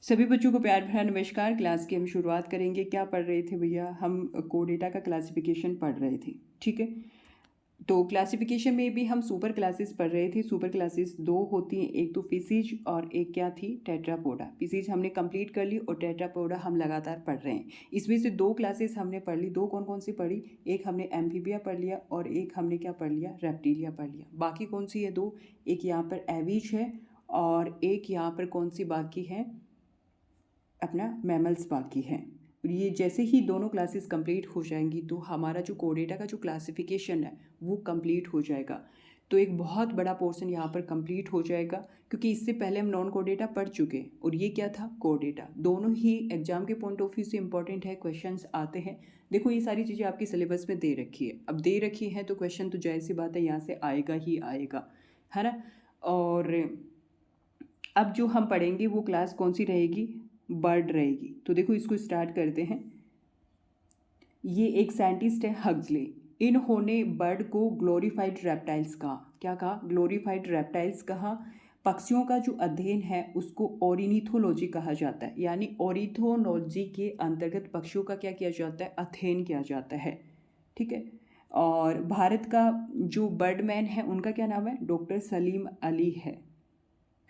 सभी बच्चों को प्यार भरा नमस्कार। क्लास की हम शुरुआत करेंगे। क्या पढ़ रहे थे भैया? हम कोडेटा का क्लासिफिकेशन पढ़ रहे थे, ठीक है। तो क्लासिफिकेशन में भी हम सुपर क्लासेस पढ़ रहे थे। सुपर क्लासेस दो होती हैं, एक तो फिशिज और एक क्या थी, टेट्रापोडा। फिशिज हमने कंप्लीट कर ली और टेट्रापोडा हम लगातार पढ़ रहे हैं। इसमें से दो क्लासेस हमने पढ़ ली। दो कौन कौन सी पढ़ी? एक हमने एम्फीबिया पढ़ लिया और एक हमने क्या पढ़ लिया, रेप्टिलिया पढ़ लिया। बाकी कौन सी है? दो। एक यहाँ पर एविज है और एक यहाँ पर कौन सी बाकी है, अपना मैमल्स बाकी हैं। ये जैसे ही दोनों क्लासेस कंप्लीट हो जाएंगी तो हमारा जो कोडेटा का जो क्लासिफिकेशन है वो कंप्लीट हो जाएगा। तो एक बहुत बड़ा पोर्शन यहाँ पर कंप्लीट हो जाएगा, क्योंकि इससे पहले हम नॉन कोडेटा पढ़ चुके और ये क्या था, कोडेटा। दोनों ही एग्जाम के पॉइंट ऑफ व्यू से इंपॉर्टेंट है, क्वेश्चंस आते हैं। देखो ये सारी चीज़ें आपकी सिलेबस में दे रखी है। अब दे रखी है तो क्वेश्चन तो जाहिर सी बात है यहाँ से आएगा ही आएगा, है ना। और अब जो हम पढ़ेंगे वो क्लास कौन सी रहेगी, बर्ड रहेगी। तो देखो इसको स्टार्ट करते हैं। ये एक साइंटिस्ट है हक्सले। इन्होंने बर्ड को ग्लोरीफाइड रेप्टाइल्स कहा। क्या कहा? ग्लोरीफाइड रेप्टाइल्स कहा। पक्षियों का जो अध्ययन है उसको ऑर्निथोलॉजी कहा जाता है, यानी ऑर्निथोलॉजी के अंतर्गत पक्षियों का क्या किया जाता है, अध्ययन किया जाता है, ठीक है। और भारत का जो बर्डमैन है उनका क्या नाम है, डॉक्टर सलीम अली है,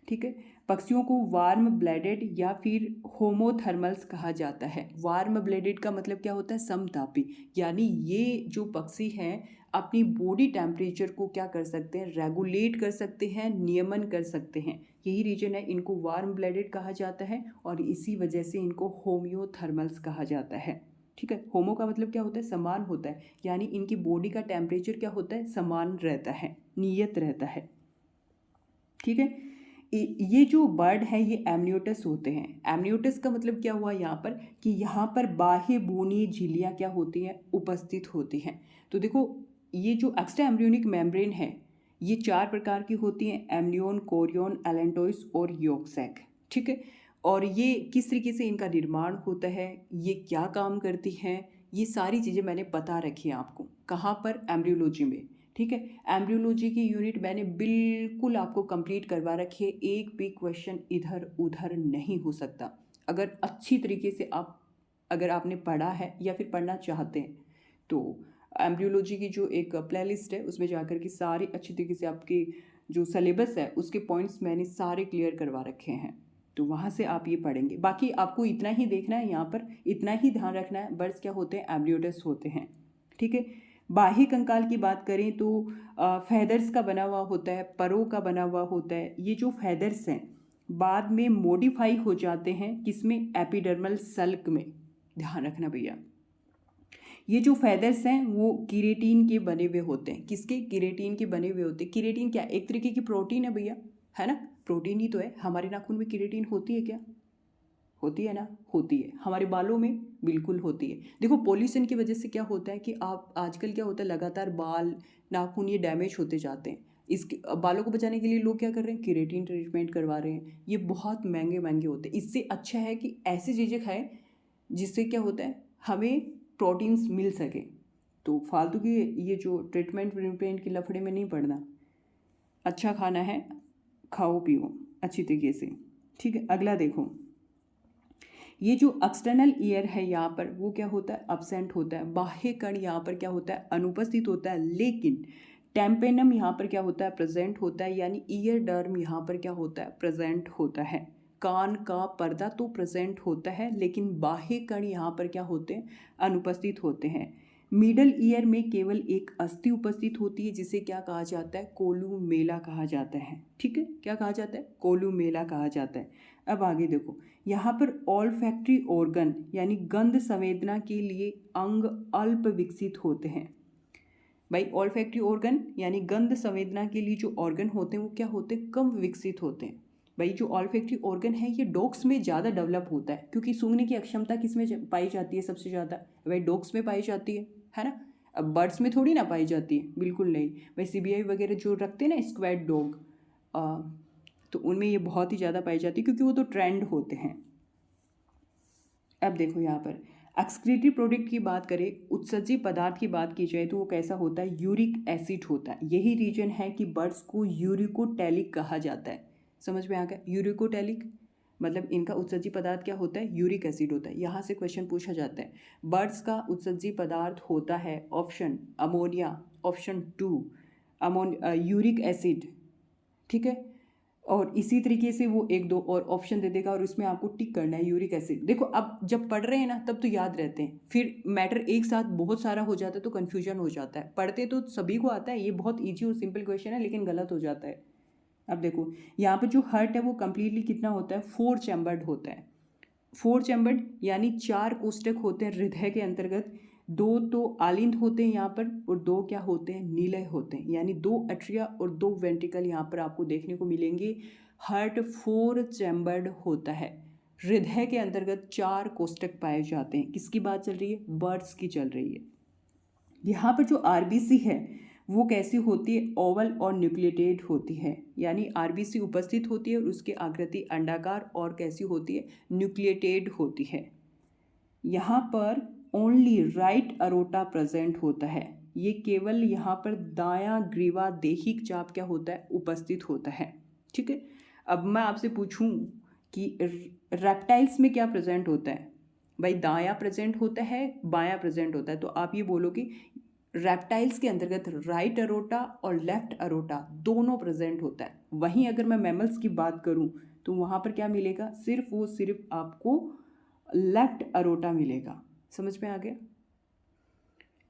ठीक है। पक्षियों को वार्म ब्लडेड या फिर होमोथर्मल्स कहा जाता है। वार्म ब्लडेड का मतलब क्या होता है, समतापी। यानी ये जो पक्षी हैं अपनी बॉडी टेम्परेचर को क्या कर सकते हैं, रेगुलेट कर सकते हैं, नियमन कर सकते हैं। यही रीजन है इनको वार्म ब्लडेड कहा जाता है और इसी वजह से इनको होम्योथर्मल्स कहा जाता है, ठीक है। होमो का मतलब क्या होता है, समान होता है, यानी इनकी बॉडी का टेम्परेचर क्या होता है, समान रहता है, नियत रहता है, ठीक है। ये जो बर्ड है ये एमनियोटस होते हैं। एमनियोटस का मतलब क्या हुआ यहाँ पर, कि यहाँ पर बाह्य बोनी झिल्लियाँ क्या होती हैं, उपस्थित होती हैं। तो देखो ये जो एक्स्ट्रा एम्ब्रियोनिक मेम्ब्रेन है ये चार प्रकार की होती हैं, एम्नियोन, कोरियोन, एलेंटोइस और यॉक सैक, ठीक है। और ये किस तरीके से इनका निर्माण होता है, ये क्या काम करती हैं, ये सारी चीज़ें मैंने बता रखी हैं आपको। कहाँ पर? एम्ब्रियोलॉजी में, ठीक है। एम्ब्रियोलॉजी की यूनिट मैंने बिल्कुल आपको कंप्लीट करवा रखी है। एक भी क्वेश्चन इधर उधर नहीं हो सकता अगर अच्छी तरीके से अगर आपने पढ़ा है या फिर पढ़ना चाहते हैं तो। एम्ब्रियोलॉजी की जो एक प्लेलिस्ट है उसमें जाकर के सारी अच्छी तरीके से आपकी जो सिलेबस है उसके पॉइंट्स मैंने सारे क्लियर करवा रखे हैं, तो वहाँ से आप ये पढ़ेंगे। बाकी आपको इतना ही देखना है, यहाँ पर इतना ही ध्यान रखना है, बर्ड्स क्या होते हैं, एम्ब्रियोटस होते हैं, ठीक है। बाह्य कंकाल की बात करें तो फैदर्स का बना हुआ होता है, परों का बना हुआ होता है। ये जो फैदर्स हैं बाद में मॉडिफाई हो जाते हैं किसमें, एपिडर्मल सल्क में। ध्यान रखना भैया, ये जो फैदर्स हैं वो किरेटिन के बने हुए होते हैं। किसके? किरेटिन के बने हुए होते हैं। किरेटिन क्या, एक तरीके की प्रोटीन है भैया, है ना। प्रोटीन ही तो है। हमारे नाखून में किरेटिन होती है क्या? होती है ना, होती है। हमारे बालों में बिल्कुल होती है। देखो पॉल्यूशन की वजह से क्या होता है कि आप आजकल क्या होता है, लगातार बाल, नाखून ये डैमेज होते जाते हैं। इसके बालों को बचाने के लिए लोग क्या कर रहे हैं, केराटिन ट्रीटमेंट करवा रहे हैं। ये बहुत महंगे महंगे होते हैं। इससे अच्छा है कि ऐसी चीज़ें खाएं जिससे क्या होता है, हमें प्रोटीन्स मिल सके। तो फालतू की ये जो ट्रीटमेंट व्रीटमेंट के लफड़े में नहीं पड़ना। अच्छा खाना है, खाओ पियो अच्छी तरीके से, ठीक है। अगला देखो, ये जो एक्सटर्नल ईयर है यहाँ पर वो क्या होता है, अब्सेंट होता है। बाह्य कण यहाँ पर क्या होता है, अनुपस्थित होता है। लेकिन टेम्पेनम यहाँ पर क्या होता है, प्रेजेंट होता है। यानी ईयर डर्म यहाँ पर क्या होता है, प्रेजेंट होता है। कान का पर्दा तो प्रेजेंट होता है लेकिन बाह्य कण यहाँ पर क्या होते हैं, अनुपस्थित होते हैं। मिडल ईयर में केवल एक अस्थि उपस्थित होती है जिसे क्या कहा जाता है, कोलुमेला कहा जाता है, ठीक है। क्या कहा जाता है, कोलुमेला कहा जाता है। अब आगे देखो, यहाँ पर ऑल्फैक्टरी ऑर्गन यानी गंध संवेदना के लिए अंग अल्प विकसित होते हैं। भाई ऑल्फैक्टरी ऑर्गन यानी गंध संवेदना के लिए जो ऑर्गन होते हैं वो क्या होते हैं, कम विकसित होते हैं। भाई जो ऑल्फैक्टरी ऑर्गन है ये डॉग्स में ज़्यादा डेवलप होता है, क्योंकि सूंघने की अक्षमता किस में पाई जाती है सबसे ज़्यादा, भाई डॉग्स में पाई जाती है ना। अब बर्ड्स में थोड़ी ना पाई जाती है, बिल्कुल नहीं। भाई सीबीआई वगैरह जो रखते हैं ना स्क्वैड डॉग, तो उनमें ये बहुत ही ज़्यादा पाई जाती है क्योंकि वो तो ट्रेंड होते हैं। अब देखो यहाँ पर एक्सक्रीटरी प्रोडक्ट की बात करें, उत्सर्जी पदार्थ की बात की जाए तो वो कैसा होता है, यूरिक एसिड होता है। यही रीजन है कि बर्ड्स को यूरिकोटैलिक कहा जाता है। समझ में आ गया, यूरिकोटैलिक। मतलब इनका उत्सर्जी पदार्थ क्या होता है, यूरिक एसिड होता है। यहाँ से क्वेश्चन पूछा जाता है, बर्ड्स का उत्सर्जी पदार्थ होता है option ammonia, option 2 uric acid, ठीक है। और इसी तरीके से वो एक दो और ऑप्शन दे देगा और उसमें आपको टिक करना है यूरिक एसिड। देखो अब जब पढ़ रहे हैं ना तब तो याद रहते हैं, फिर मैटर एक साथ बहुत सारा हो जाता है तो कन्फ्यूजन हो जाता है। पढ़ते तो सभी को आता है, ये बहुत ईजी और सिंपल क्वेश्चन है, लेकिन गलत हो जाता है। अब देखो यहाँ पर जो हार्ट है वो कम्प्लीटली कितना होता है, 4 चैम्बर्ड होता है। 4 चैम्बर्ड यानी 4 कोष्ठक होते हैं हृदय के अंतर्गत। 2 तो आलिंद होते हैं यहाँ पर और 2 क्या होते हैं, नीलय होते हैं, यानी 2 अट्रिया और 2 वेंट्रिकल यहाँ पर आपको देखने को मिलेंगे। हार्ट 4 चैम्बर्ड होता है। हृदय के अंतर्गत 4 कोष्ठक पाए जाते हैं। किसकी बात चल रही है, बर्ड्स की चल रही है। यहाँ पर जो आरबीसी है वो कैसी होती है, ओवल और न्यूक्लिएटेड होती है, यानी आरबीसी उपस्थित होती है और उसकी आकृति अंडाकार और कैसी होती है, न्यूक्लिएटेड होती है। यहाँ पर ओनली राइट अरोटा प्रेजेंट होता है, ये केवल यहाँ पर दायां ग्रीवा देहिक चाप क्या होता है, उपस्थित होता है, ठीक है। अब मैं आपसे पूछूं कि रेप्टाइल्स में क्या प्रेजेंट होता है, भाई दायां प्रेजेंट होता है, बायां प्रेजेंट होता है, तो आप ये बोलो कि रेप्टाइल्स के अंतर्गत राइट अरोटा और लेफ्ट अरोटा दोनों प्रेजेंट होता है। वहीं अगर मैं मैमल्स की बात करूं तो वहाँ पर क्या मिलेगा, सिर्फ आपको लेफ्ट अरोटा मिलेगा। समझ में आ गया।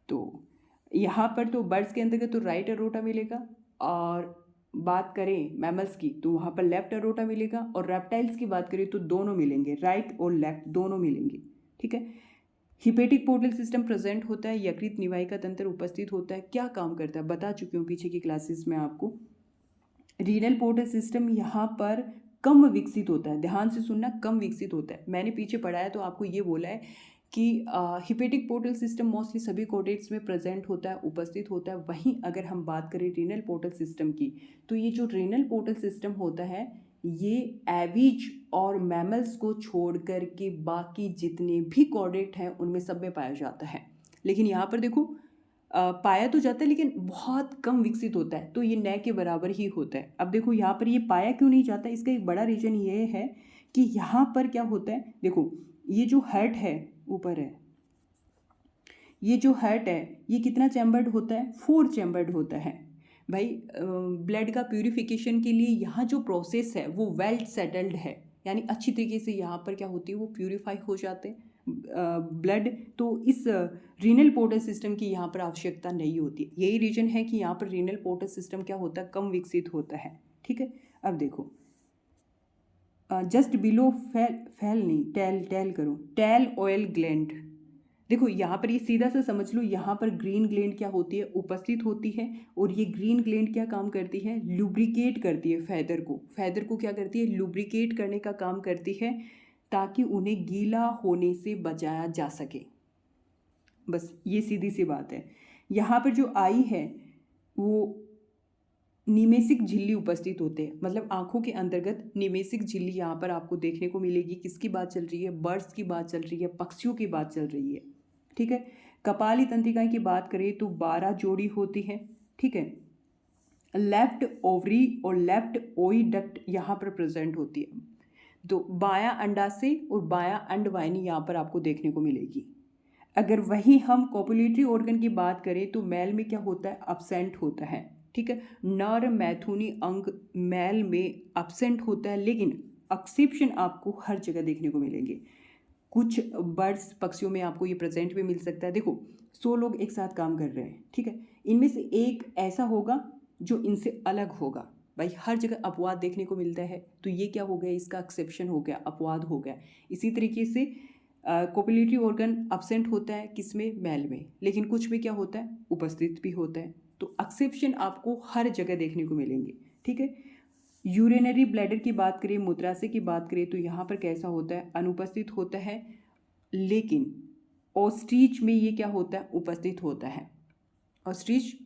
तो यहाँ पर तो बर्ड्स के अंतर्गत तो राइट अरोटा मिलेगा, और बात करें मैमल्स की तो वहाँ पर लेफ्ट अरोटा मिलेगा, और रेप्टाइल्स की बात करें तो दोनों मिलेंगे, राइट और लेफ्ट दोनों मिलेंगे, ठीक है। हिपेटिक पोर्टल सिस्टम प्रेजेंट होता है, यकृत निवाही का तंत्र उपस्थित होता है। क्या काम करता है बता चुकी हूँ पीछे की क्लासेस में आपको। रीनल पोर्टल सिस्टम यहाँ पर कम विकसित होता है, ध्यान से सुनना, कम विकसित होता है। मैंने पीछे पढ़ाया तो आपको ये बोला है कि हिपेटिक पोर्टल सिस्टम मोस्टली सभी कोडेट्स में प्रेजेंट होता है, उपस्थित होता है। वहीं अगर हम बात करें रीनल पोर्टल सिस्टम की, तो ये जो रीनल पोर्टल सिस्टम होता है ये एवीज और मैमल्स को छोड़ कर के बाकी जितने भी कॉर्डेट हैं उनमें सब में पाया जाता है। लेकिन यहाँ पर देखो पाया तो जाता है लेकिन बहुत कम विकसित होता है, तो ये न के बराबर ही होता है। अब देखो यहाँ पर ये पाया क्यों नहीं जाता, इसका एक बड़ा रीज़न ये है कि यहाँ पर क्या होता है, देखो ये जो हार्ट है ऊपर है, ये जो हार्ट है ये कितना चैम्बर्ड होता है, 4 चैम्बर्ड होता है। भाई ब्लड का प्यूरिफिकेशन के लिए यहाँ जो प्रोसेस है वो वेल सेटल्ड है, यानी अच्छी तरीके से यहाँ पर क्या होती है, वो प्यूरिफाई हो जाते हैं ब्लड। तो इस रीनल पोर्टल सिस्टम की यहाँ पर आवश्यकता नहीं होती। यही रीजन है कि यहाँ पर रीनल पोर्टल सिस्टम क्या होता है, कम विकसित होता है, ठीक है। अब देखो जस्ट बिलो फैल नहीं, टेल करो, टेल ऑयल ग्लैंड। देखो यहाँ पर ये सीधा सा समझ लो, यहाँ पर ग्रीन ग्लैंड क्या होती है, उपस्थित होती है, और ये ग्रीन ग्लैंड क्या काम करती है, लुब्रिकेट करती है फैदर को क्या करती है, लुब्रिकेट करने का काम करती है, ताकि उन्हें गीला होने से बचाया जा सके। बस ये सीधी सी बात है। यहाँ पर जो आई है वो निमेसिक झिल्ली उपस्थित होते हैं, मतलब आंखों के अंतर्गत निमेसिक झिल्ली यहाँ पर आपको देखने को मिलेगी। किसकी बात चल रही है, बर्ड्स की बात चल रही है, पक्षियों की बात चल रही है, ठीक है। कपाली तंत्रिकाएं की बात करें तो 12 जोड़ी होती है, ठीक है। लेफ्ट ओवरी और लेफ्ट ओइडक्ट यहाँ पर प्रेजेंट होती है। तो बायां अंडाशय और बायां अंडवाहिनी यहाँ पर आपको देखने को मिलेगी। अगर वहीं हम कोपुलेटरी ऑर्गन की बात करें तो मेल में क्या होता है, अब्सेंट होता है, ठीक है। नर मैथुनी अंग मेल में अब्सेंट होता है, लेकिन एक्सेप्शन आपको हर जगह देखने को मिलेंगे। कुछ बर्ड्स पक्षियों में आपको ये प्रेजेंट भी मिल सकता है। देखो 100 लोग एक साथ काम कर रहे हैं, ठीक है, इनमें से एक ऐसा होगा जो इनसे अलग होगा। भाई हर जगह अपवाद देखने को मिलता है, तो ये क्या हो गया, इसका एक्सेप्शन हो गया, अपवाद हो गया। इसी तरीके से कोपुलेटरी ऑर्गन अब्सेंट होता है किसमें, मेल में, लेकिन कुछ में क्या होता है, उपस्थित भी होता है। तो एक्सेप्शन आपको हर जगह देखने को मिलेंगे, ठीक है। यूरिनरी ब्लैडर की बात करें, मूत्राशय की बात करें तो यहाँ पर कैसा होता है, अनुपस्थित होता है, लेकिन ऑस्ट्रिच में ये क्या होता है, उपस्थित होता है। ऑस्ट्रिच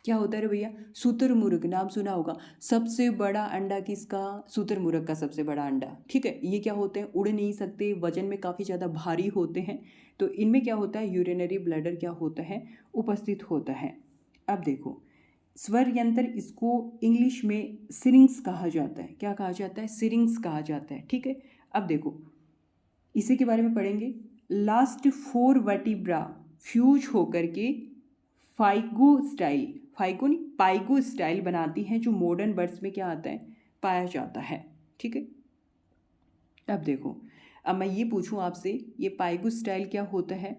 क्या होता है रे भैया, शुतुरमुर्ग, नाम सुना होगा। सबसे बड़ा अंडा किसका, शुतुरमुर्ग का सबसे बड़ा अंडा, ठीक है। ये क्या होते हैं, उड़ नहीं सकते, वजन में काफ़ी ज़्यादा भारी होते हैं, तो इनमें क्या होता है, यूरिनरी ब्लैडर क्या होता है, उपस्थित होता है। अब देखो स्वर यंत्र, इसको इंग्लिश में सिरिंग्स कहा जाता है। क्या कहा जाता है? सिरिंग्स कहा जाता है। ठीक है, अब देखो इसी के बारे में पढ़ेंगे। लास्ट 4 वर्टिब्रा फ्यूज होकर के फाइगो नहीं पाइगो स्टाइल बनाती हैं, जो मॉडर्न बर्ड्स में क्या आता है? पाया जाता है। ठीक है, अब देखो, अब मैं ये पूछूं आपसे, ये पाइगो स्टाइल क्या होता है?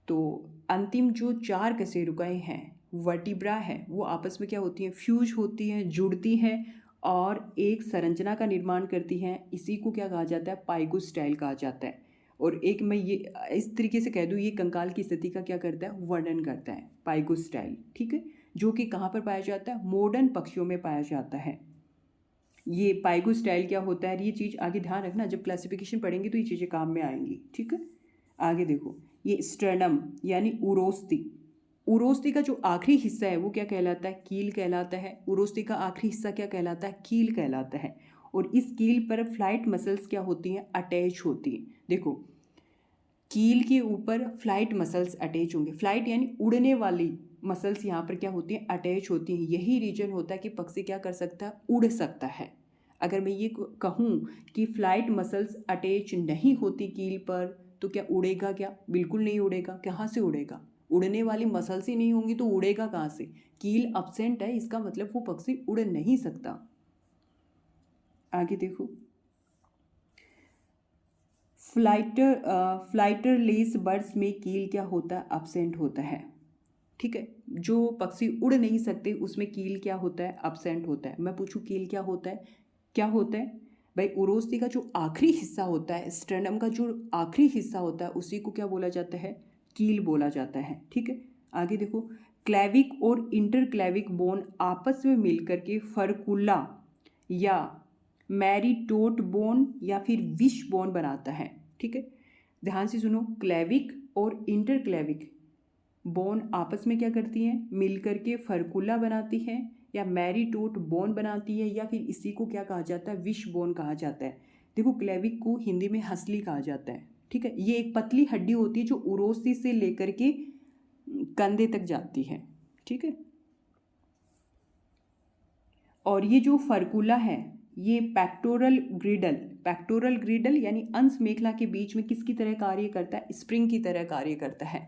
तो अंतिम जो 4 कशेरुकाएँ हैं, वर्टिब्रा है, वो आपस में क्या होती हैं? फ्यूज होती हैं, जुड़ती हैं और एक संरचना का निर्माण करती हैं। इसी को क्या कहा जाता है? पाइगो स्टाइल कहा जाता है। और एक मैं ये इस तरीके से कह दूँ, ये कंकाल की स्थिति का क्या करता है? वर्णन करता है, पाइगो स्टाइल। ठीक है, जो कि कहाँ पर पाया जाता है? मॉडर्न पक्षियों में पाया जाता है। ये पाइगो स्टाइल क्या होता है, ये चीज़ आगे ध्यान रखना, जब क्लासिफिकेशन पढ़ेंगे तो ये चीज़ें काम में आएंगी। ठीक है, आगे देखो, ये स्टर्नम यानी उरोस्ती का जो आखिरी हिस्सा है वो क्या कहलाता है? कील कहलाता है। उरोस्ती का आखिरी हिस्सा क्या कहलाता है? कील कहलाता है। और इस कील पर फ्लाइट मसल्स क्या होती हैं? अटैच होती हैं। देखो, कील के ऊपर फ्लाइट मसल्स अटैच होंगे। फ्लाइट यानी उड़ने वाली मसल्स यहाँ पर क्या होती हैं? अटैच होती हैं। यही रीजन होता है कि पक्षी क्या कर सकता है? उड़ सकता है। अगर मैं ये कहूँ कि फ्लाइट मसल्स अटैच नहीं होती कील पर, तो क्या उड़ेगा? क्या बिल्कुल नहीं उड़ेगा। कहाँ से उड़ेगा? उड़ने वाली मसल्स ही नहीं होंगी तो उड़ेगा कहाँ से? कील अब्सेंट है, इसका मतलब वो पक्षी उड़ नहीं सकता। आगे देखो, फ्लाइटर लेस बर्ड्स में कील क्या होता है? अब्सेंट होता है। ठीक है, जो पक्षी उड़ नहीं सकते उसमें कील क्या होता है? अब्सेंट होता है। मैं पूछूं कील क्या होता है? क्या होता है भाई? उरोस्ती का जो आखिरी हिस्सा होता है, स्टर्नम का जो आखिरी हिस्सा होता है, उसी को क्या बोला जाता है? कील बोला जाता है। ठीक है, आगे देखो, क्लैविक और इंटरक्लैविक बोन आपस में मिलकर के फरकुल्ला या मैरिटोट बोन या फिर विश बोन बनाता है। ठीक है, ध्यान से सुनो, क्लैविक और इंटरक्लैविक बोन आपस में क्या करती हैं? मिलकर के फरकुल्ला बनाती हैं या मैरिटोट बोन बनाती है, या फिर इसी को क्या कहा जाता है? विश बोन कहा जाता है। देखो, क्लैविक को हिंदी में हंसली कहा जाता है। ठीक है, ये एक पतली हड्डी होती है जो उरोस्ती से लेकर के कंधे तक जाती है। ठीक है, और ये जो फरकुला है, ये पैक्टोरल ग्रिडल यानी अंश मेखला के बीच में किसकी तरह कार्य करता है? स्प्रिंग की तरह कार्य करता है।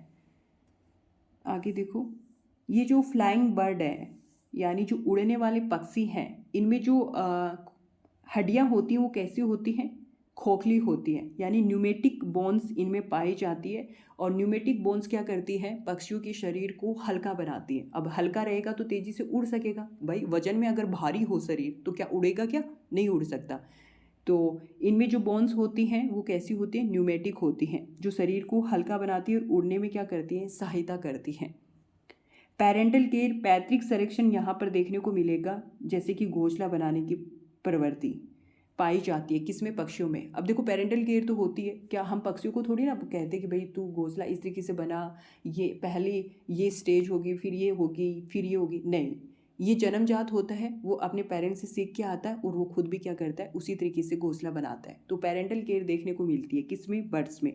आगे देखो, ये जो फ्लाइंग बर्ड है यानी जो उड़ने वाले पक्षी हैं, इनमें जो हड्डियाँ होती हैं वो कैसी होती हैं? खोखली होती हैं, यानी न्यूमेटिक बोन्स इनमें पाई जाती है। और न्यूमेटिक बोन्स क्या करती हैं? पक्षियों के शरीर को हल्का बनाती है। अब हल्का रहेगा तो तेज़ी से उड़ सकेगा। भाई वजन में अगर भारी हो शरीर तो क्या उड़ेगा? क्या नहीं उड़ सकता। तो इनमें जो बोन्स होती हैं वो कैसी होती हैं? न्यूमेटिक होती हैं, जो शरीर को हल्का बनाती है और उड़ने में क्या करती हैं? सहायता करती हैं। पेरेंटल केयर, पैतृक संरक्षण यहाँ पर देखने को मिलेगा, जैसे कि घोंसला बनाने की प्रवृत्ति पाई जाती है। किसमें? पक्षियों में। अब देखो, पेरेंटल केयर तो होती है, क्या हम पक्षियों को थोड़ी ना कहते कि भाई तू घोंसला इस तरीके से बना, ये पहले ये स्टेज होगी, फिर ये होगी, फिर ये होगी। नहीं, ये जन्मजात होता है, वो अपने पेरेंट्स से सीख के आता है और वो खुद भी क्या करता है? उसी तरीके से घोंसला बनाता है। तो पेरेंटल केयर देखने को मिलती है किसमें? बर्ड्स में।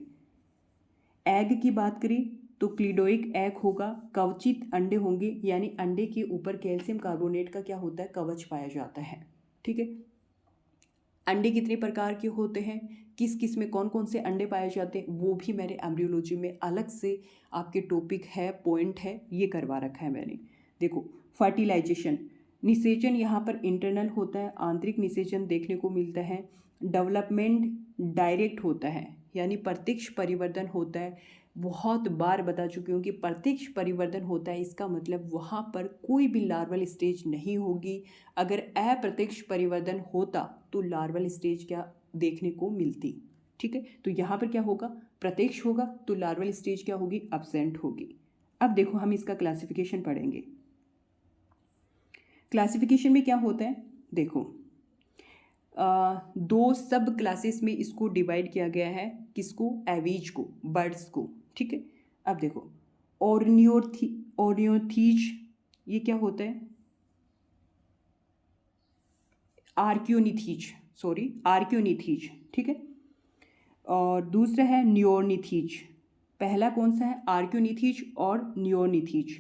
एग की बात करें तो क्लिडोइक एग होगा, कवचित अंडे होंगे, यानी अंडे के ऊपर कैल्शियम कार्बोनेट का क्या होता है? कवच पाया जाता है। ठीक है, अंडे कितने प्रकार के होते हैं, किस किस में कौन कौन से अंडे पाए जाते हैं, वो भी मैंने एम्ब्रियोलॉजी में अलग से आपके टॉपिक है, पॉइंट है, ये करवा रखा है मैंने। देखो, फर्टिलाइजेशन, निषेचन यहाँ पर इंटरनल होता है, आंतरिक निषेचन देखने को मिलता है। डेवलपमेंट डायरेक्ट होता है, यानी प्रत्यक्ष परिवर्तन होता है। बहुत बार बता चुकी हूँ कि प्रत्यक्ष परिवर्तन होता है, इसका मतलब वहाँ पर कोई भी लार्वल स्टेज नहीं होगी। अगर अप्रत्यक्ष परिवर्तन होता तो लार्वल स्टेज क्या देखने को मिलती। ठीक है, तो यहाँ पर क्या होगा? प्रत्यक्ष होगा तो लार्वल स्टेज क्या होगी? अब्सेंट होगी। अब देखो, हम इसका क्लासिफिकेशन पढ़ेंगे। क्लासिफिकेशन में क्या होता है? देखो, दो सब क्लासेस में इसको डिवाइड किया गया है। किसको? एवीज को, बर्ड्स को। ठीक है, अब देखो, ओरियोथीज, ये क्या होता है? आर्क्योनिथीज। ठीक है, और दूसरा है नियोर्निथीज। पहला कौन सा है? आर्क्योनिथीज और नियोर्निथीज।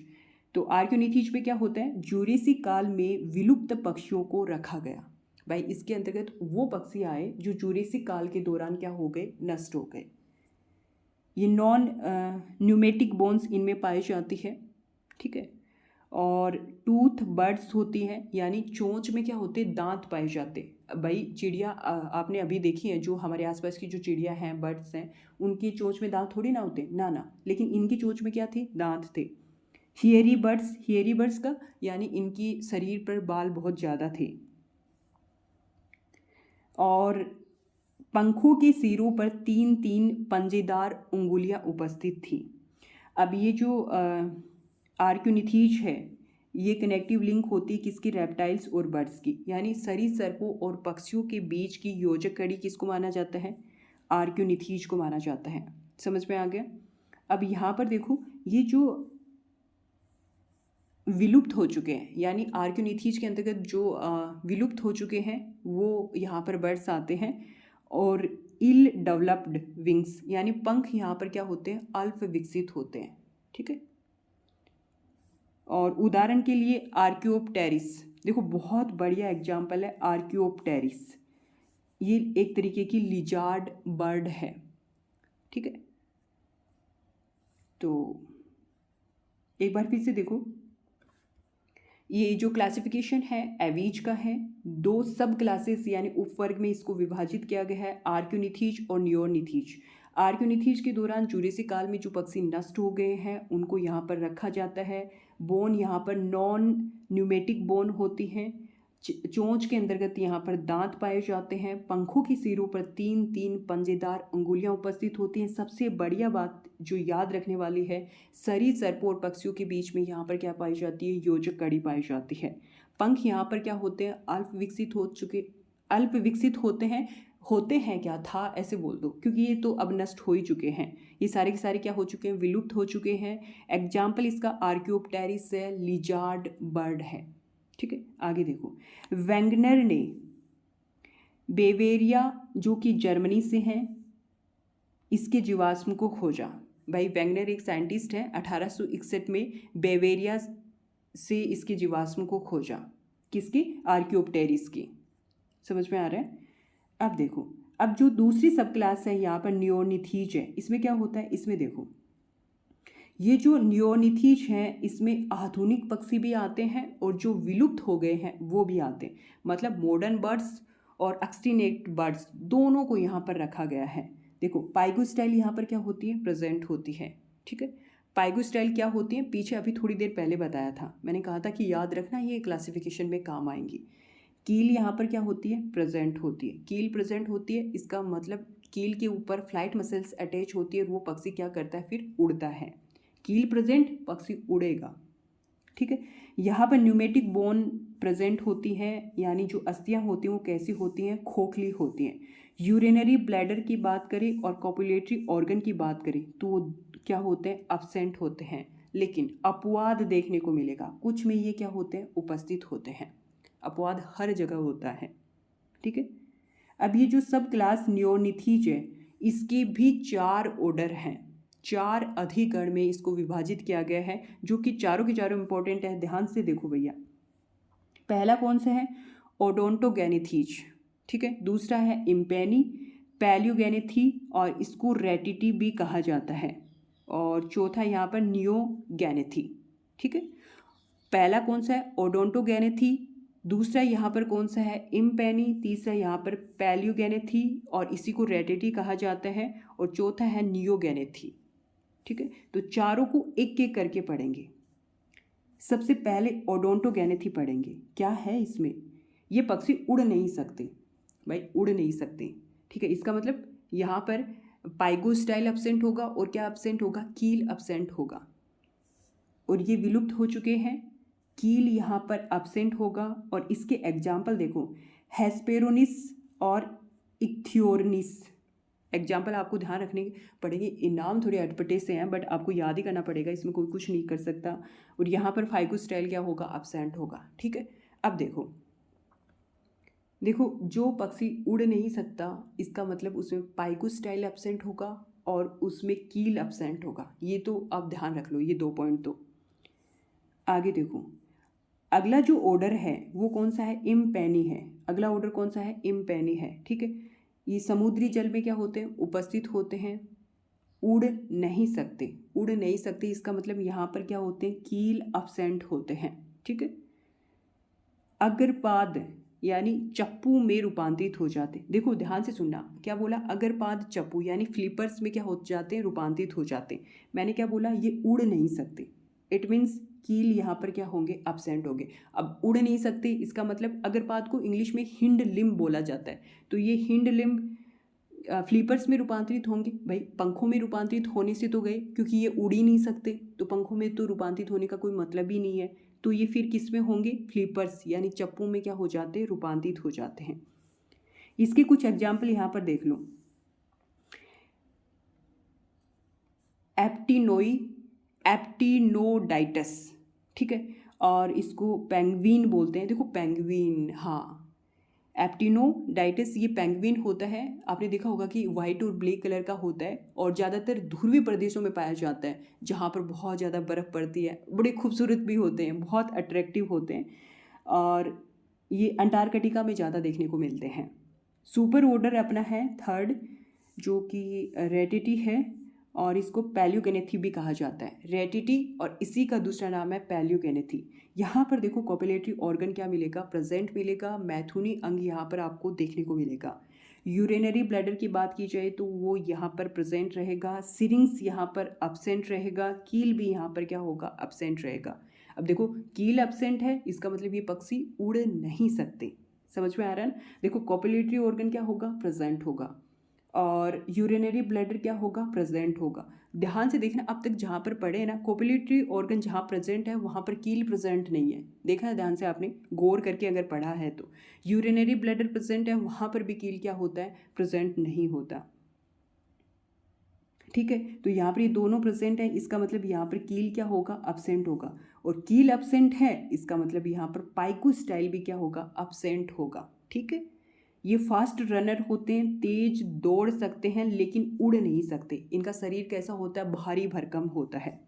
तो आर्कियोनिथीज में क्या होता है, जूरेसिक काल में विलुप्त पक्षियों को रखा गया। भाई इसके अंतर्गत वो पक्षी आए जो जूरेसिक काल के दौरान क्या हो गए, नष्ट हो गए। ये नॉन न्यूमेटिक बोन्स इनमें पाई जाती है, ठीक है। और टूथ बर्ड्स होती हैं, यानी चोंच में क्या होते, दांत पाए जाते। भाई चिड़िया आपने अभी देखी है, जो हमारे आसपास की जो चिड़िया हैं, बर्ड्स हैं, उनकी चोंच में दांत थोड़ी ना होते, ना ना, लेकिन इनकी चोंच में क्या थी, दांत थे। हियरी बर्ड्स का यानी इनकी शरीर पर बाल बहुत ज़्यादा थे और पंखों के सिरों पर 3-3 पंजेदार उंगलियां उपस्थित थी। अब ये जो आर्कियोनिथीज है, ये कनेक्टिव लिंक होती है किसकी, रेप्टाइल्स और बर्ड्स की, यानी सरीसृपों और पक्षियों के बीच की योजक कड़ी किसको माना जाता है, आर्कियोनिथीज को माना जाता है। समझ में आ गया। अब यहाँ पर देखो, ये जो विलुप्त हो चुके हैं, यानी आर्कियोनिथीज के अंतर्गत जो विलुप्त हो चुके हैं, वो यहाँ पर बर्ड्स आते हैं। और इल डेवलप्ड विंग्स, यानी पंख यहाँ पर क्या होते हैं, अल्प विकसित होते हैं, ठीक है। और उदाहरण के लिए आर्कियोप्टेरिस, देखो बहुत बढ़िया एग्जाम्पल है आर्कियोप्टेरिस। ये एक तरीके की लिजार्ड बर्ड है, ठीक है। तो एक बार फिर से देखो, ये जो क्लासिफिकेशन है एवीज का है। 2 सब क्लासेस यानी उपवर्ग में इसको विभाजित किया गया है, आर्कियोनिथीज और नियोनिथीज। आर्कियोनिथीज के दौरान जूरेसिक काल में जो पक्षी नष्ट हो गए हैं उनको यहाँ पर रखा जाता है। बोन यहाँ पर नॉन न्यूमेटिक बोन होती हैं। चोंच के अंतर्गत यहाँ पर दांत पाए जाते हैं। पंखों की सिरों पर 3-3 पंजेदार अंगुलियाँ उपस्थित होती हैं। सबसे बढ़िया बात जो याद रखने वाली है, सरीसृपों और पक्षियों के बीच में यहाँ पर क्या पाई जाती है, योजक कड़ी पाई जाती है। पंख यहाँ पर क्या होते हैं, अल्प विकसित होते हैं क्या था, ऐसे बोल दो, क्योंकि ये तो अब नष्ट हो ही चुके हैं। ये सारे के सारे क्या हो चुके हैं, विलुप्त हो चुके हैं। एग्जाम्पल इसका आर्कियोप्टेरिस है, लिजार्ड बर्ड है, ठीक है। आगे देखो, वेंगनर ने बेवेरिया जो कि जर्मनी से हैं, इसके जीवाश्म को खोजा। भाई वेंगनर एक साइंटिस्ट है, 1861 में बेवेरिया से इसके जीवाश्म को खोजा। किसकी, आर्कियोप्टेरिस की। समझ में आ रहा है। अब देखो, अब जो दूसरी सब क्लास है यहाँ पर नियोनिथीज है, इसमें क्या होता है, इसमें देखो, ये जो नियोनिथीज हैं इसमें आधुनिक पक्षी भी आते हैं और जो विलुप्त हो गए हैं वो भी आते हैं। मतलब मॉडर्न बर्ड्स और एक्सटिंक्ट बर्ड्स दोनों को यहाँ पर रखा गया है। देखो पाइगो स्टाइल यहाँ पर क्या होती है, प्रेजेंट होती है, ठीक है। पाइगो स्टाइल क्या होती है, पीछे अभी थोड़ी देर पहले बताया था, मैंने कहा था कि याद रखना, ये क्लासिफिकेशन में काम आएंगी। कील यहाँ पर क्या होती है, प्रेजेंट होती है। कील प्रेजेंट होती है, इसका मतलब कील के ऊपर फ्लाइट मसल्स अटैच होती है और वो पक्षी क्या करता है, फिर उड़ता है। कील प्रेजेंट, पक्षी उड़ेगा, ठीक है। यहाँ पर न्यूमेटिक बोन प्रेजेंट होती है, यानी जो अस्थियाँ होती हैं वो कैसी होती हैं, खोखली होती हैं। यूरिनरी ब्लैडर की बात करें और कॉपुलेटरी ऑर्गन की बात करें तो वो क्या होते हैं, अब्सेंट होते हैं। लेकिन अपवाद देखने को मिलेगा, कुछ में ये क्या होते हैं, उपस्थित होते हैं। अपवाद हर जगह होता है, ठीक है। अब ये जो सब क्लास नियोनिथीज है, इसके भी 4 ऑर्डर हैं, 4 अधिगण में इसको विभाजित किया गया है, जो कि चारों के चारों इंपॉर्टेंट है। ध्यान से देखो भैया, पहला कौन सा है, ओडोंटोगैनेथीज, ठीक है। दूसरा है इम्पेनी पैलियोगैनेथी और इसको रेटिटी भी कहा जाता है। और चौथा यहाँ पर नियोगैनेथी, ठीक है। पहला कौन सा है, ओडोंटोगैनेथी। दूसरा यहाँ पर कौन सा है, इम्पेनी। तीसरा यहाँ पर पैलियोगैनेथी और इसी को रेटिटी कहा जाता है। और चौथा है नियोगैनेथी, ठीक है। तो चारों को एक एक करके पढ़ेंगे। सबसे पहले ओडोंटोगैनेथी पढ़ेंगे। क्या है इसमें, ये पक्षी उड़ नहीं सकते, भाई उड़ नहीं सकते, ठीक है। इसका मतलब यहाँ पर पाइगो स्टाइल एब्सेंट होगा और क्या एब्सेंट होगा, कील एब्सेंट होगा। और ये विलुप्त हो चुके हैं, कील यहाँ पर एब्सेंट होगा। और इसके एग्जाम्पल देखो, हेस्पेरोनिस और इक्थियोरनिस। एग्जाम्पल आपको ध्यान रखने पड़ेंगे, इनाम थोड़े अटपटे से हैं बट आपको याद ही करना पड़ेगा, इसमें कोई कुछ नहीं कर सकता। और यहाँ पर फाइगो स्टाइल क्या होगा, एब्सेंट होगा, ठीक है। अब देखो जो पक्षी उड़ नहीं सकता, इसका मतलब उसमें पाइगो स्टाइल एब्सेंट होगा और उसमें कील एब्सेंट होगा। ये तो आप ध्यान रख लो, ये 2 पॉइंट। तो आगे देखो, अगला जो ऑर्डर है वो कौन सा है, इम्पेनी है। अगला ऑर्डर कौन सा है, इम्पेनी है। ठीक है, ये समुद्री जल में क्या होते हैं, उपस्थित होते हैं, उड़ नहीं सकते। उड़ नहीं सकते इसका मतलब यहाँ पर क्या होते हैं, कील अब्सेंट होते हैं। ठीक है, अग्रपाद यानी चप्पू में रूपांतरित हो जाते। देखो ध्यान से सुनना, क्या बोला, अग्रपाद चप्पू यानी फ्लिपर्स में क्या हो जाते हैं, रूपांतरित हो जाते। मैंने क्या बोला, ये उड़ नहीं सकते। इट मीन्स कील यहाँ पर क्या होंगे, अब्सेंट होंगे। अब उड़ नहीं सकते इसका मतलब अग्रपाद को इंग्लिश में हिंड लिम्ब बोला जाता है। तो ये हिंड लिम्ब फ्लिपर्स में रूपांतरित होंगे। भाई पंखों में रूपांतरित होने से तो गए, क्योंकि ये उड़ ही नहीं सकते, तो पंखों में तो रूपांतरित होने का कोई मतलब ही नहीं है। तो ये फिर किस में होंगे, फ्लिपर्स यानी चप्पू में क्या हो जाते हैं, रूपांतरित हो जाते हैं। इसके कुछ एग्जाम्पल यहाँ पर देख लो, एप्टिनोई, एप्टिनोडाइटस। ठीक है, और इसको पेंगुइन बोलते हैं। देखो पेंगुइन, हाँ, एप्टिनोडाइटिस ये पेंगुइन होता है। आपने देखा होगा कि वाइट और ब्लैक कलर का होता है और ज़्यादातर ध्रुवीय प्रदेशों में पाया जाता है, जहाँ पर बहुत ज़्यादा बर्फ़ पड़ती है। बड़े खूबसूरत भी होते हैं, बहुत अट्रैक्टिव होते हैं, और ये अंटार्कटिका में ज़्यादा देखने को मिलते हैं। सुपर ऑर्डर अपना है थर्ड, जो कि रेटिटी है, और इसको पैलियोगेनेथी भी कहा जाता है। रेटिटी और इसी का दूसरा नाम है पैलियोगेनेथी। यहाँ पर देखो कॉपुलेटरी ऑर्गन क्या मिलेगा, प्रेजेंट मिलेगा। मैथुनी अंग यहाँ पर आपको देखने को मिलेगा। यूरिनरी ब्लैडर की बात की जाए तो वो यहाँ पर प्रेजेंट रहेगा। सिरिंग्स यहाँ पर अब्सेंट रहेगा। कील भी यहाँ पर क्या होगा, अब्सेंट रहेगा। अब देखो कील अब्सेंट है, इसका मतलब ये पक्षी उड़ नहीं सकते। समझ में आ रहा है ना। देखो कॉपुलेटरी ऑर्गन क्या होगा, प्रेजेंट होगा, और यूरिनरी ब्लैडर क्या होगा, प्रेजेंट होगा। ध्यान से देखना, अब तक जहाँ पर पढ़े हैं ना, कोपुलेटरी ऑर्गन जहाँ प्रेजेंट है वहाँ पर कील प्रेजेंट नहीं है। देखा है ध्यान से, आपने गौर करके अगर पढ़ा है तो। यूरिनरी ब्लैडर प्रेजेंट है, वहाँ पर भी कील क्या होता है, प्रेजेंट नहीं होता। ठीक है, तो यहाँ पर ये दोनों प्रेजेंट है, इसका मतलब यहाँ पर कील क्या होगा, अब्सेंट होगा। और कील अब्सेंट है, इसका मतलब यहाँ पर पाइकोस्टाइल भी क्या होगा, अब्सेंट होगा। ठीक है, ये फास्ट रनर होते हैं, तेज दौड़ सकते हैं लेकिन उड़ नहीं सकते। इनका शरीर कैसा होता है, भारी भरकम होता है।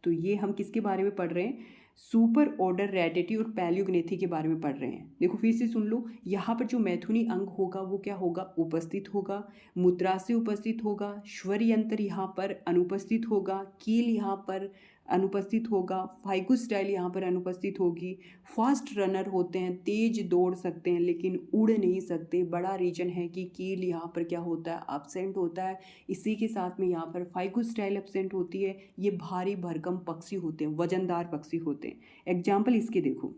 तो ये हम किसके बारे में पढ़ रहे हैं, सुपर ऑर्डर रेटिटी और पैलियोग्नेथी के बारे में पढ़ रहे हैं। देखो फिर से सुन लो, यहाँ पर जो मैथुनी अंग होगा वो क्या होगा, उपस्थित होगा। मूत्राशय उपस्थित होगा। स्वर यंत्र यहाँ पर अनुपस्थित होगा। कील यहाँ पर अनुपस्थित होगा। फाइकोस्टाइल यहाँ पर अनुपस्थित होगी। फास्ट रनर होते हैं, तेज दौड़ सकते हैं लेकिन उड़ नहीं सकते। बड़ा रीजन है कि कील यहाँ पर क्या होता है, एब्सेंट होता है। इसी के साथ में यहाँ पर फाइकोस्टाइल एब्सेंट होती है। ये भारी भरकम पक्षी होते हैं, वजनदार पक्षी होते हैं। एग्जाम्पल इसके देखो,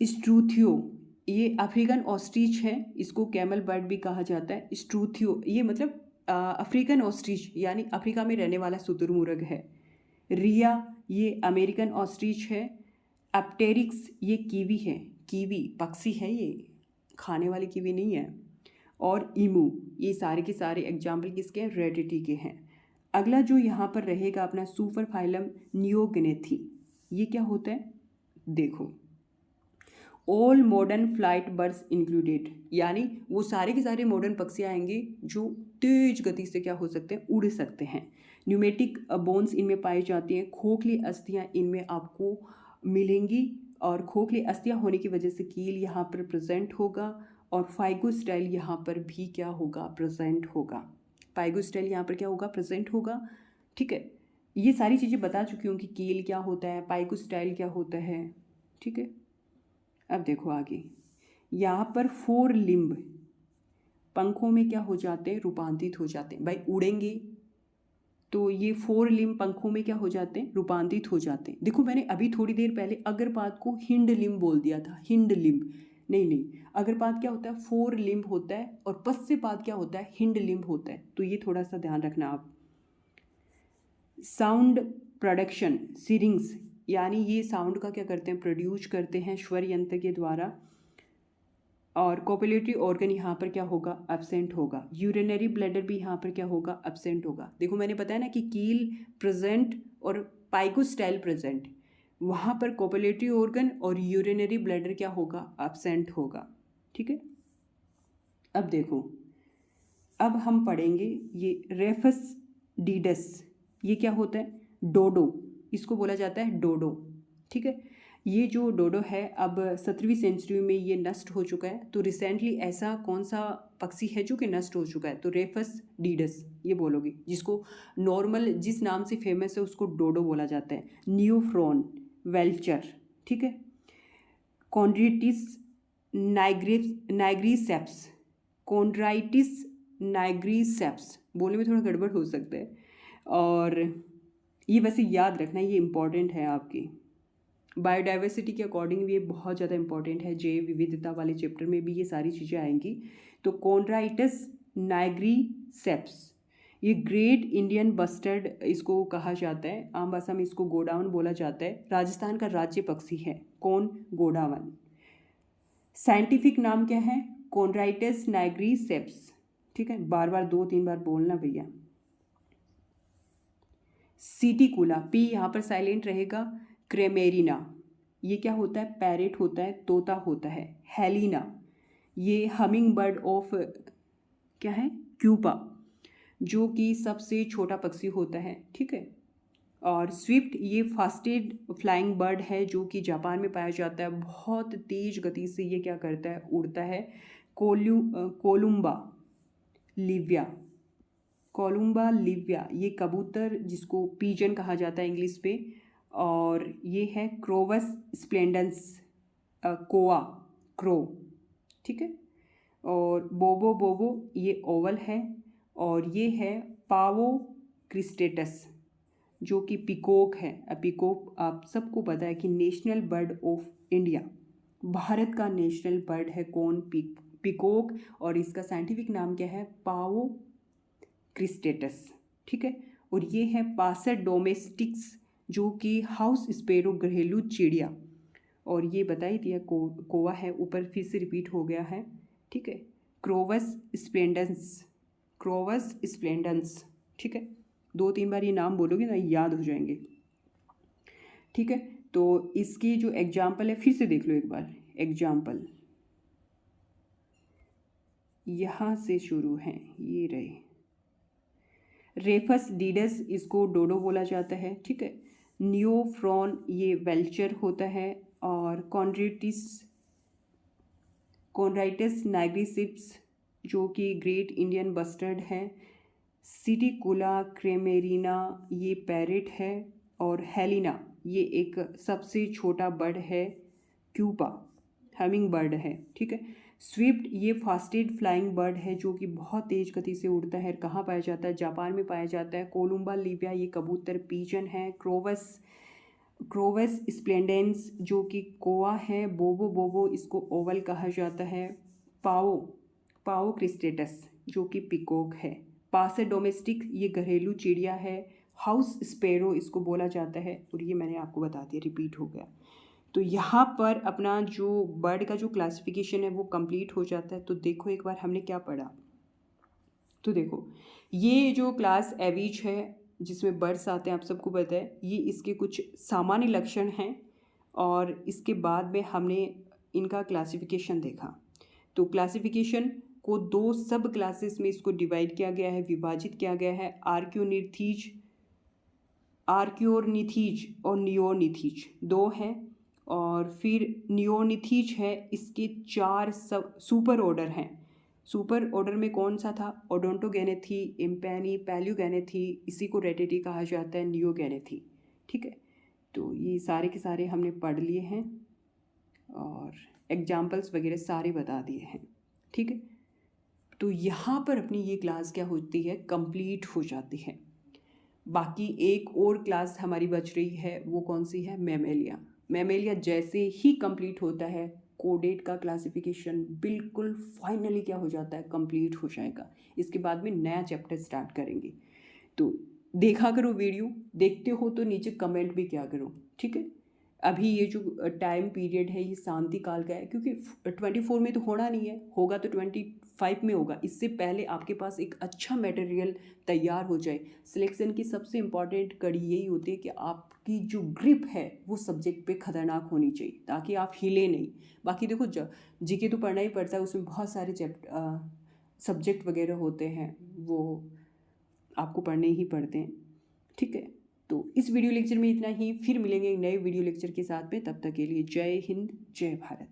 स्ट्रूथियो, ये अफ्रीकन ऑस्ट्रिच है, इसको कैमल बर्ड भी कहा जाता है। स्ट्रूथियो ये मतलब अफ्रीकन ऑस्ट्रिच यानी अफ्रीका में रहने वाला शुतुरमुर्ग है। रिया ये अमेरिकन ऑस्ट्रिच है। एप्टेरिक्स ये कीवी है, कीवी पक्षी है, ये खाने वाली कीवी नहीं है। और ईमू, ये सारे के सारे एग्जाम्पल किसके हैं, रेटिटी के हैं। अगला जो यहाँ पर रहेगा अपना सुपर फाइलम नियोगनेथी, ये क्या होता है, देखो all modern flight birds included, यानी वो सारे के सारे मॉडर्न पक्षी आएंगे जो तेज गति से क्या हो सकते हैं, उड़ सकते हैं। न्यूमेटिक बोन्स इनमें पाई जाती हैं। खोखली अस्थियाँ इनमें आपको मिलेंगी, और खोखली अस्थियाँ होने की वजह से कील यहाँ पर प्रेजेंट होगा, और फाइगोस्टाइल यहाँ पर भी क्या होगा, प्रेजेंट होगा। फाइगोस्टाइल यहाँ पर क्या होगा, प्रेजेंट होगा। ठीक है, ये सारी चीज़ें बता चुकी हूँ कि कील क्या होता है, पाइकोस्टाइल क्या होता है। ठीक है, अब देखो आगे, यहाँ पर फोर लिम्ब पंखों में क्या हो जाते हैं, रूपांतरित हो जाते हैं। भाई उड़ेंगे तो ये फोर लिम्ब पंखों में क्या हो जाते हैं, रूपांतरित हो जाते हैं। देखो मैंने अभी थोड़ी देर पहले अग्रपाद को हिंड लिम्ब बोल दिया था, हिंड लिम्ब नहीं नहीं, अग्रपाद क्या होता है, फोर लिम्ब होता है, और पश्चपाद क्या होता है, हिंड लिम्ब होता है। तो ये थोड़ा सा ध्यान रखना आप। साउंड प्रोडक्शन, सिरिंग्स यानी ये साउंड का क्या करते हैं, प्रोड्यूस करते हैं स्वर यंत्र के द्वारा। और कोपुलेटरी ऑर्गन यहाँ पर क्या होगा, एब्सेंट होगा। यूरिनरी ब्लैडर भी यहाँ पर क्या होगा, एब्सेंट होगा। देखो मैंने बताया ना कि कील प्रेजेंट और पाइकोस्टाइल प्रेजेंट, वहाँ पर कोपुलेटरी ऑर्गन और यूरिनरी ब्लैडर क्या होगा, एब्सेंट होगा। ठीक है, अब देखो, अब हम पढ़ेंगे ये रेफस डीडस, ये क्या होता है, डोडो, इसको बोला जाता है डोडो, ठीक है। ये जो डोडो है अब 17वीं सेंचुरी में ये नष्ट हो चुका है। तो रिसेंटली ऐसा कौन सा पक्षी है जो कि नष्ट हो चुका है? तो रेफस डीडस ये बोलोगे, जिसको नॉर्मल जिस नाम से फेमस है उसको डोडो बोला जाता है। न्यूफ्रॉन वेल्चर, ठीक है। कॉन्ड्राइटिस नाइग्रीसेप्स, कॉन्ड्राइटिस नाइग्रीसेप्स, बोलने में थोड़ा गड़बड़ हो सकता है। और ये वैसे याद रखना, ये इम्पॉर्टेंट है आपकी बायोडाइवर्सिटी के अकॉर्डिंग भी ये बहुत ज़्यादा इंपॉर्टेंट है। जैव विविधता वाले चैप्टर में भी ये सारी चीज़ें आएंगी। तो कॉन्ड्राइटस नाइग्रीसेप्स, ये ग्रेट इंडियन बस्टर्ड इसको कहा जाता है, आम भाषा में इसको गोडावन बोला जाता है। राजस्थान का राज्य पक्षी है कौन? गोडावन। साइंटिफिक नाम क्या है? कॉन्ड्राइटस नाइग्रीसेप्स, ठीक है। बार बार 2-3 बार बोलना भैया। सिटिकुला, पी यहाँ पर साइलेंट रहेगा। क्रेमेरिना, ये क्या होता है? पैरेट होता है, तोता होता है। हेलिना, ये हमिंग बर्ड ऑफ क्या है? क्यूबा, जो कि सबसे छोटा पक्षी होता है, ठीक है। और स्विफ्ट, ये फास्टेड फ्लाइंग बर्ड है जो कि जापान में पाया जाता है। बहुत तेज गति से ये क्या करता है? उड़ता है। कोलुम्बा लिव्या, कोलुम्बा लिव्या, ये कबूतर जिसको पीजन कहा जाता है इंग्लिश पे। और ये है क्रोवस स्प्लेंडेंस, कोआ, क्रो, ठीक है। और बोबो बोबो, ये ओवल है। और ये है पावो क्रिस्टेटस, जो कि पिकॉक है। पिकॉक आप सबको पता है कि national bird of India, Bharat का नेशनल बर्ड है कौन? पिकॉक। और इसका साइंटिफिक नाम क्या है? पावो क्रिस्टेटस, ठीक है। और ये है पासर डोमेस्टिक्स, जो कि हाउस स्पैरो, घरेलू चिड़िया। और ये बताई दिया कोवा है, ऊपर फिर से रिपीट हो गया है, ठीक है। क्रोवस स्प्लेंडेंस, क्रोवस स्प्लेंडेंस, ठीक है। 2-3 बार ये नाम बोलोगे ना, याद हो जाएंगे, ठीक है। तो इसकी जो एग्जाम्पल है फिर से देख लो एक बार। एग्जाम्पल यहाँ से शुरू हैं, ये रहे। रेफस डीडस, इसको डोडो बोला जाता है, ठीक है। न्यूफ्रॉन, ये वेल्चर होता है। और कॉन्ड्राइटस नाइग्रीसेप्स, जो कि ग्रेट इंडियन बस्टर्ड है। सिटिकुला क्रेमेरिना, ये पैरेट है। और हेलिना, ये एक सबसे छोटा बर्ड है, क्यूपा, हमिंग बर्ड है, ठीक है। स्विफ्ट, ये फास्टेड फ्लाइंग बर्ड है जो कि बहुत तेज गति से उड़ता है। कहाँ पाया जाता है? जापान में पाया जाता है। कोलुम्बा लिव्या, ये कबूतर पीजन है। क्रोवस स्प्लेंडेंस, जो कि कोआ है। बोबो बोबो, इसको ओवल कहा जाता है। पाओ क्रिस्टेटस, जो कि पिकॉक है। पासर डोमेस्टिक, ये घरेलू चिड़िया है। हाउस स्पैरो इसको बोला जाता है। और ये मैंने आपको बता दिया, रिपीट हो गया। तो यहाँ पर अपना जो बर्ड का जो क्लासिफिकेशन है वो कंप्लीट हो जाता है। तो देखो एक बार हमने क्या पढ़ा। तो देखो, ये जो क्लास एविज है जिसमें बर्ड्स आते हैं, आप सबको पता है, ये इसके कुछ सामान्य लक्षण हैं। और इसके बाद में हमने इनका क्लासिफिकेशन देखा। तो क्लासिफिकेशन को 2 सब क्लासेस में इसको डिवाइड किया गया है, विभाजित किया गया है। आर्क्योनिथीज और नियोनिथीज 2 हैं। और फिर नियोनिथीज है, इसके 4 सब सुपर ऑर्डर हैं। सुपर ऑर्डर में कौन सा था? ओडोंटोगेनेथी, इम्पैनी, पैल्यूगेनेथी, इसी को रेटेटी कहा जाता है, नियोगेनेथी, ठीक है। तो ये सारे के सारे हमने पढ़ लिए हैं और एग्जाम्पल्स वगैरह सारे बता दिए हैं, ठीक है। तो यहाँ पर अपनी ये क्लास क्या होती है? कंप्लीट हो जाती है। बाकी एक और क्लास हमारी बच रही है, वो कौन सी है? मैमेलिया। मैमेलिया जैसे ही कंप्लीट होता है, कोडेट का क्लासिफिकेशन बिल्कुल फाइनली क्या हो जाता है? कंप्लीट हो जाएगा। इसके बाद में नया चैप्टर स्टार्ट करेंगे। तो देखा करो वीडियो, देखते हो तो नीचे कमेंट भी किया करो, ठीक है। अभी ये जो टाइम पीरियड है ये शांति काल का है, क्योंकि 24 में तो होना नहीं है, होगा तो 25 में होगा। इससे पहले आपके पास एक अच्छा मटेरियल तैयार हो जाए। सिलेक्शन की सबसे इम्पॉर्टेंट कड़ी यही होती है कि आपकी जो ग्रिप है वो सब्जेक्ट पे खतरनाक होनी चाहिए, ताकि आप हिले नहीं। बाकी देखो, जीके तो पढ़ना ही पड़ता है, उसमें बहुत सारे सब्जेक्ट वगैरह होते हैं, वो आपको पढ़ने ही पड़ते हैं, ठीक है। तो इस वीडियो लेक्चर में इतना ही, फिर मिलेंगे एक नए वीडियो लेक्चर के साथ में। तब तक के लिए जय हिंद, जय भारत।